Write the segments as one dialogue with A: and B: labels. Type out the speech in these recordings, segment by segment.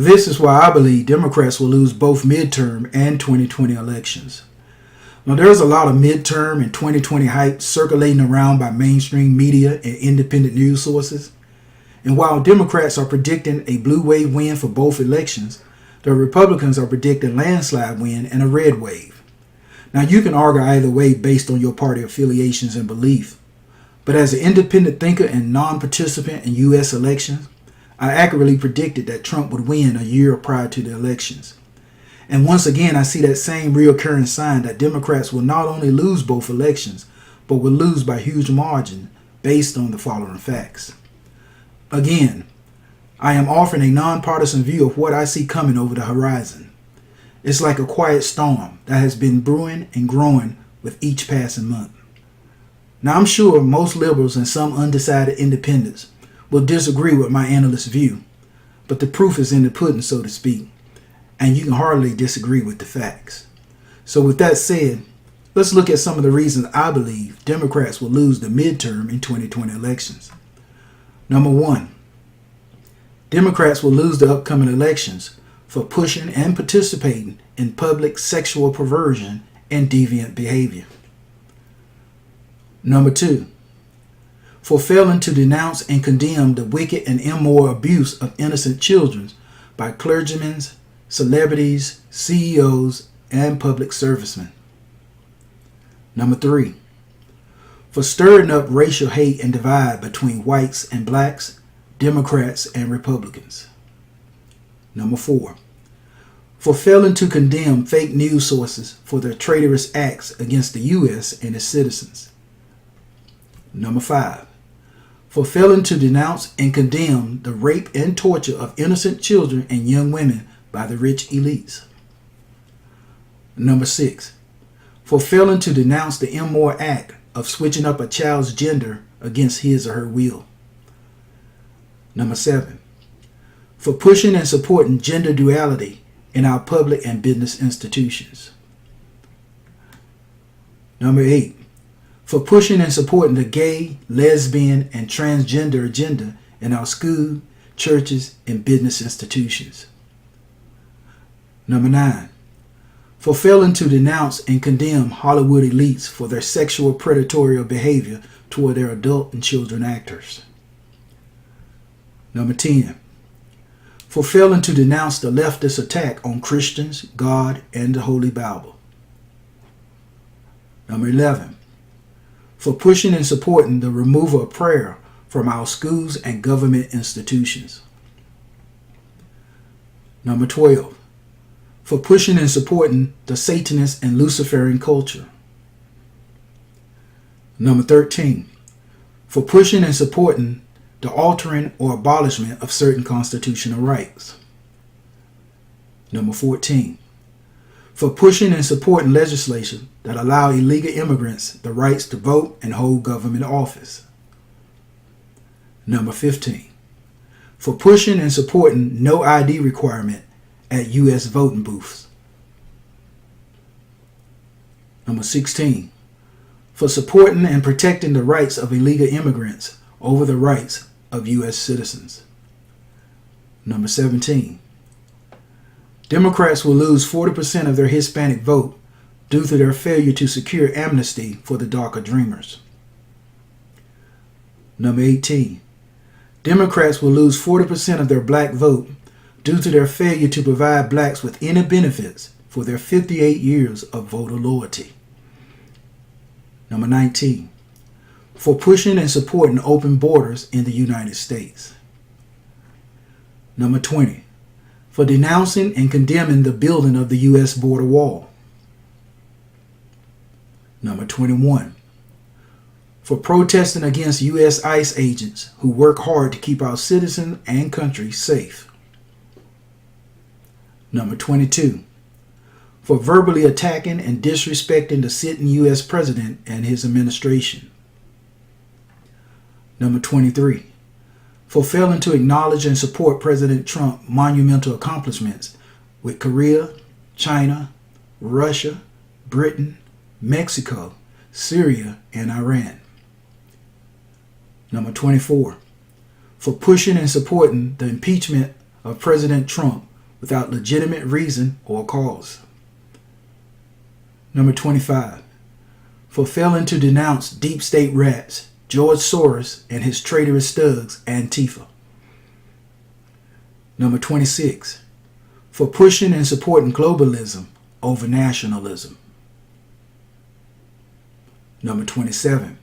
A: This is why I believe Democrats will lose both midterm and 2020 elections. Now, there's a lot of midterm and 2020 hype circulating around by mainstream media and independent news sources. And while Democrats are predicting a blue wave win for both elections, the Republicans are predicting landslide win and a red wave. Now, you can argue either way based on your party affiliations and belief. But as an independent thinker and non-participant in U.S. elections, I accurately predicted that Trump would win a year prior to the elections. And once again, I see that same reoccurring sign that Democrats will not only lose both elections, but will lose by huge margin based on the following facts. Again, I am offering a nonpartisan view of what I see coming over the horizon. It's like a quiet storm that has been brewing and growing with each passing month. Now, I'm sure most liberals and some undecided independents will disagree with my analyst view, but the proof is in the pudding, so to speak, and you can hardly disagree with the facts. So with that said, let's look at some of the reasons I believe Democrats will lose the midterm and 2020 elections. Number one, Democrats will lose the upcoming elections for pushing and participating in public sexual perversion and deviant behavior. Number two, for failing to denounce and condemn the wicked and immoral abuse of innocent children by clergymen, celebrities, CEOs, and public servicemen. Number three, for stirring up racial hate and divide between whites and blacks, Democrats and Republicans. Number four, for failing to condemn fake news sources for their traitorous acts against the U.S. and its citizens. Number five, for failing to denounce and condemn the rape and torture of innocent children and young women by the rich elites. Number six, for failing to denounce the immoral act of switching up a child's gender against his or her will. Number seven, for pushing and supporting gender duality in our public and business institutions. Number eight, for pushing and supporting the gay, lesbian, and transgender agenda in our school, churches, and business institutions. Number nine, for failing to denounce and condemn Hollywood elites for their sexual predatory behavior toward their adult and children actors. Number 10, for failing to denounce the leftist attack on Christians, God, and the Holy Bible. Number 11, for pushing and supporting the removal of prayer from our schools and government institutions. Number 12, for pushing and supporting the Satanist and Luciferian culture. Number 13, for pushing and supporting the altering or abolishment of certain constitutional rights. Number 14, for pushing and supporting legislation that allow illegal immigrants the rights to vote and hold government office. Number 15, for pushing and supporting no ID requirement at U.S. voting booths. Number 16, for supporting and protecting the rights of illegal immigrants over the rights of U.S. citizens. Number 17, Democrats will lose 40% of their Hispanic vote due to their failure to secure amnesty for the DACA dreamers. Number 18, Democrats will lose 40% of their black vote due to their failure to provide blacks with any benefits for their 58 years of voter loyalty. Number 19, for pushing and supporting open borders in the United States. Number 20, for denouncing and condemning the building of the U.S. border wall. Number 21, for protesting against U.S. ICE agents who work hard to keep our citizens and country safe. Number 22, for verbally attacking and disrespecting the sitting U.S. president and his administration. Number 23, for failing to acknowledge and support President Trump's monumental accomplishments with Korea, China, Russia, Britain, Mexico, Syria, and Iran. Number 24, for pushing and supporting the impeachment of President Trump without legitimate reason or cause. Number 25, for failing to denounce deep state rats, George Soros and his traitorous thugs, Antifa. Number 26, for pushing and supporting globalism over nationalism. Number 27,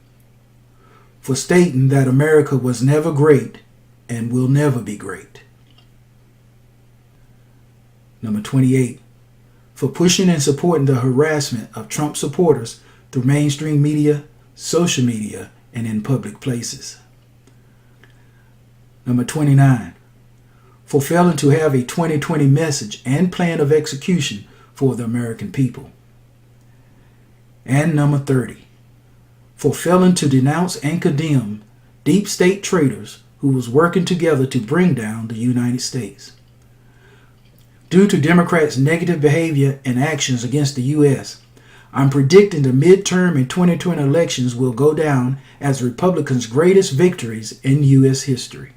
A: for stating that America was never great and will never be great. Number 28, for pushing and supporting the harassment of Trump supporters through mainstream media, social media, and in public places. Number 29, for failing to have a 2020 message and plan of execution for the American people. And number 30, for failing to denounce and condemn deep state traitors who was working together to bring down the United States. Due to Democrats' negative behavior and actions against the U.S., I'm predicting the midterm and 2020 elections will go down as Republicans' greatest victories in U.S. history.